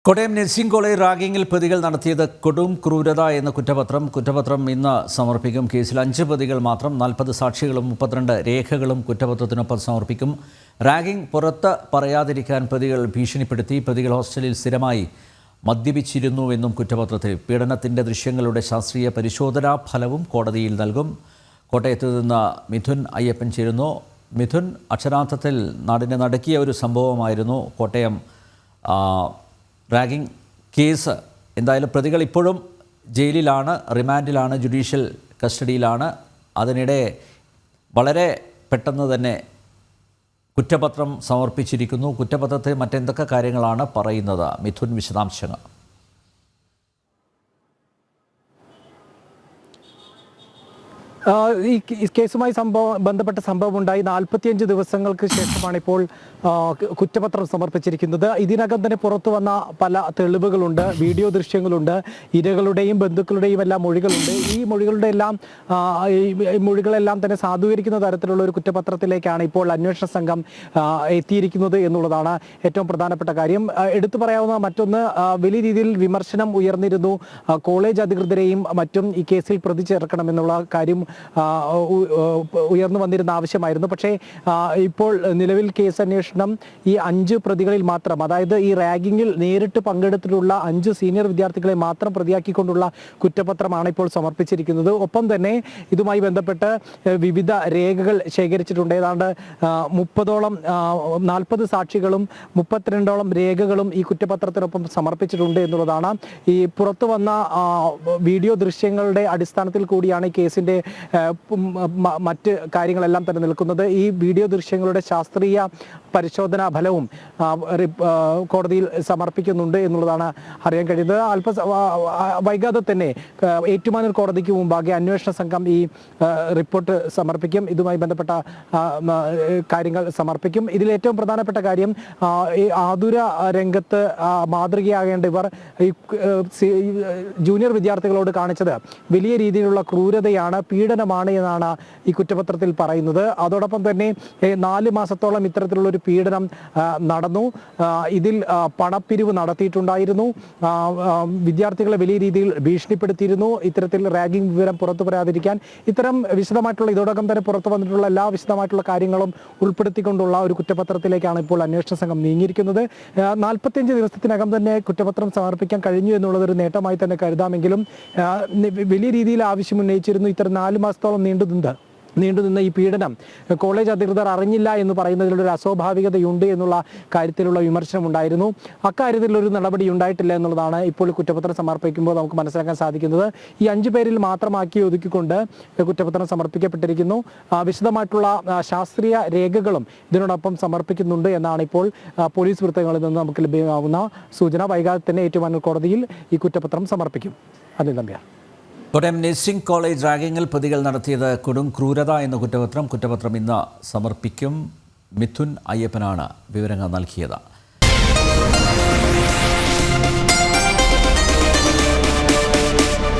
Kottayam nursing college റാഗിങ്ങിൽ പ്രതികൾ നടത്തിയത് കൊടും ക്രൂരത എന്ന കുറ്റപത്രം ഇന്ന് സമർപ്പിക്കും. കേസിൽ 5 പ്രതികൾ മാത്രം, 40 സാക്ഷികളും 32 രേഖകളും കുറ്റപത്രത്തിനൊപ്പം സമർപ്പിക്കും. റാഗിംഗ് പുറത്ത് പറയാതിരിക്കാൻ പ്രതികൾ ഭീഷണിപ്പെടുത്തി. പ്രതികൾ ഹോസ്റ്റലിൽ സ്ഥിരമായി മദ്യപിച്ചിരുന്നുവെന്നും കുറ്റപത്രത്തിൽ. പീഡനത്തിൻ്റെ ദൃശ്യങ്ങളുടെ ശാസ്ത്രീയ പരിശോധനാ ഫലവും കോടതിയിൽ നൽകും. കോട്ടയത്ത് നിന്ന് മിഥുൻ അയ്യപ്പൻ ചേരുന്നു. മിഥുൻ, അക്ഷരാർത്ഥത്തിൽ നാടിനെ നടുക്കിയ ഒരു സംഭവമായിരുന്നു കോട്ടയം റാഗിംഗ് കേസ്. എന്തായാലും പ്രതികൾ ഇപ്പോഴും ജയിലിലാണ്, റിമാൻഡിലാണ്, ജുഡീഷ്യൽ കസ്റ്റഡിയിലാണ്. അതിനിടെ വളരെ പെട്ടെന്ന് തന്നെ കുറ്റപത്രം സമർപ്പിച്ചിരിക്കുന്നു. കുറ്റപത്രത്തിൽ മറ്റെന്തൊക്കെ കാര്യങ്ങളാണ് പറയുന്നത്? മിഥുൻ, വിശദാംശങ്ങൾ. ഈ കേസുമായി ബന്ധപ്പെട്ട സംഭവം ഉണ്ടായി 45 ദിവസങ്ങൾക്ക് ശേഷമാണ് ഇപ്പോൾ കുറ്റപത്രം സമർപ്പിച്ചിരിക്കുന്നത്. ഇതിനകം തന്നെ പുറത്തു വന്ന പല തെളിവുകളുണ്ട്, വീഡിയോ ദൃശ്യങ്ങളുണ്ട്, ഇരകളുടെയും ബന്ധുക്കളുടെയും എല്ലാം മൊഴികളുണ്ട്. ഈ മൊഴികളെല്ലാം തന്നെ സാധൂകരിക്കുന്ന തരത്തിലുള്ള ഒരു കുറ്റപത്രത്തിലേക്കാണ് ഇപ്പോൾ അന്വേഷണ സംഘം എത്തിയിരിക്കുന്നത് എന്നുള്ളതാണ് ഏറ്റവും പ്രധാനപ്പെട്ട കാര്യം. എടുത്തു പറയാവുന്ന മറ്റൊന്ന്, വലിയ രീതിയിൽ വിമർശനം ഉയർന്നിരുന്നു. കോളേജ് അധികൃതരെയും മറ്റും ഈ കേസിൽ പ്രതി ചേർക്കണമെന്നുള്ള കാര്യം ഉയർന്നു വന്നിരുന്ന ആവശ്യമായിരുന്നു. പക്ഷേ ഇപ്പോൾ നിലവിൽ കേസ് അന്വേഷണം ഈ 5 പ്രതികളിൽ മാത്രം, അതായത് ഈ റാഗിങ്ങിൽ നേരിട്ട് പങ്കെടുത്തിട്ടുള്ള 5 സീനിയർ വിദ്യാർത്ഥികളെ മാത്രം പ്രതിയാക്കിക്കൊണ്ടുള്ള കുറ്റപത്രമാണ് ഇപ്പോൾ സമർപ്പിച്ചിരിക്കുന്നത്. ഒപ്പം തന്നെ ഇതുമായി ബന്ധപ്പെട്ട് വിവിധ രേഖകൾ ശേഖരിച്ചിട്ടുണ്ട്. ഏതാണ്ട് 40 സാക്ഷികളും 32 രേഖകളും ഈ കുറ്റപത്രത്തിനൊപ്പം സമർപ്പിച്ചിട്ടുണ്ട് എന്നുള്ളതാണ്. ഈ പുറത്തു വന്ന വീഡിയോ ദൃശ്യങ്ങളുടെ അടിസ്ഥാനത്തിൽ കൂടിയാണ് ഈ കേസിൻ്റെ മറ്റ് കാര്യങ്ങളെല്ലാം തന്നെ നിൽക്കുന്നത്. ഈ വീഡിയോ ദൃശ്യങ്ങളുടെ ശാസ്ത്രീയ പരിശോധനാ ഫലവും കോടതിയിൽ സമർപ്പിക്കുന്നുണ്ട് എന്നുള്ളതാണ് അറിയാൻ കഴിയുന്നത്. വൈകാതെ തന്നെ ഏറ്റുമാനൂർ കോടതിക്ക് മുമ്പാകെ അന്വേഷണ സംഘം ഈ റിപ്പോർട്ട് സമർപ്പിക്കും. ഇതുമായി ബന്ധപ്പെട്ട കാര്യങ്ങൾ സമർപ്പിക്കും. ഇതിൽ ഏറ്റവും പ്രധാനപ്പെട്ട കാര്യം, ഈ ആതുര രംഗത്ത് മാതൃകയാകേണ്ട ഇവർ ഈ ജൂനിയർ വിദ്യാർത്ഥികളോട് കാണിച്ചത് വലിയ രീതിയിലുള്ള ക്രൂരതയാണ്, പീഡനമാണ് എന്നാണ് ഈ കുറ്റപത്രത്തിൽ പറയുന്നത്. അതോടൊപ്പം തന്നെ 4 മാസത്തോളം ഇത്തരത്തിലുള്ള ഒരു പീഡനം നടന്നു. ഇതിൽ പണപ്പിരിവ് നടത്തിയിട്ടുണ്ടായിരുന്നു. വിദ്യാർത്ഥികളെ വലിയ രീതിയിൽ ഭീഷണിപ്പെടുത്തിയിരുന്നു. ഇത്തരത്തിൽ റാഗിംഗ് വിവരം പുറത്തു പറയാതിരിക്കാൻ ഇത്തരം വിശദമായിട്ടുള്ള, ഇതോടൊപ്പം തന്നെ പുറത്തു വന്നിട്ടുള്ള എല്ലാ വിശദമായിട്ടുള്ള കാര്യങ്ങളും ഉൾപ്പെടുത്തിക്കൊണ്ടുള്ള ഒരു കുറ്റപത്രത്തിലേക്കാണ് ഇപ്പോൾ അന്വേഷണ സംഘം നീങ്ങിയിരിക്കുന്നത്. 45 ദിവസത്തിനകം തന്നെ കുറ്റപത്രം സമർപ്പിക്കാൻ കഴിഞ്ഞു എന്നുള്ളതൊരു നേട്ടമായി തന്നെ കരുതാമെങ്കിലും വലിയ രീതിയിൽ ആവശ്യമുന്നയിച്ചിരുന്നു. ഇത്തരം 4 മാസത്തോളം നീണ്ടുനിന്ന ഈ പീഡനം കോളേജ് അധികൃതർ അറിഞ്ഞില്ല എന്ന് പറയുന്നതിലൊരു അസ്വാഭാവികതയുണ്ട് എന്നുള്ള കാര്യത്തിലുള്ള വിമർശനം ഉണ്ടായിരുന്നു. അക്കാര്യത്തിലൊരു നടപടി ഉണ്ടായിട്ടില്ല എന്നുള്ളതാണ് ഇപ്പോൾ കുറ്റപത്രം സമർപ്പിക്കുമ്പോൾ നമുക്ക് മനസ്സിലാക്കാൻ സാധിക്കുന്നത്. ഈ 5 പേരിൽ മാത്രമാക്കി ഒതുക്കിക്കൊണ്ട് കുറ്റപത്രം സമർപ്പിക്കപ്പെട്ടിരിക്കുന്നു. വിശദമായിട്ടുള്ള ശാസ്ത്രീയ രേഖകളും ഇതിനോടൊപ്പം സമർപ്പിക്കുന്നുണ്ട് എന്നാണ് ഇപ്പോൾ പോലീസ് വൃത്തങ്ങളിൽ നിന്ന് നമുക്ക് ലഭ്യമാകുന്ന സൂചന. വൈകാതെ തന്നെ ഏറ്റുമാനൂർ കോടതിയിൽ ഈ കുറ്റപത്രം സമർപ്പിക്കും. അനിൽ നമ്പ്യാർ. കോട്ടയം നഴ്സിംഗ് കോളേജ് റാഗിങ്ങിൽ പ്രതികൾ നടത്തിയത് കൊടും ക്രൂരത എന്ന കുറ്റപത്രം ഇന്ന് സമർപ്പിക്കും. മിഥുൻ അയ്യപ്പനാണ് വിവരങ്ങൾ നൽകിയത്.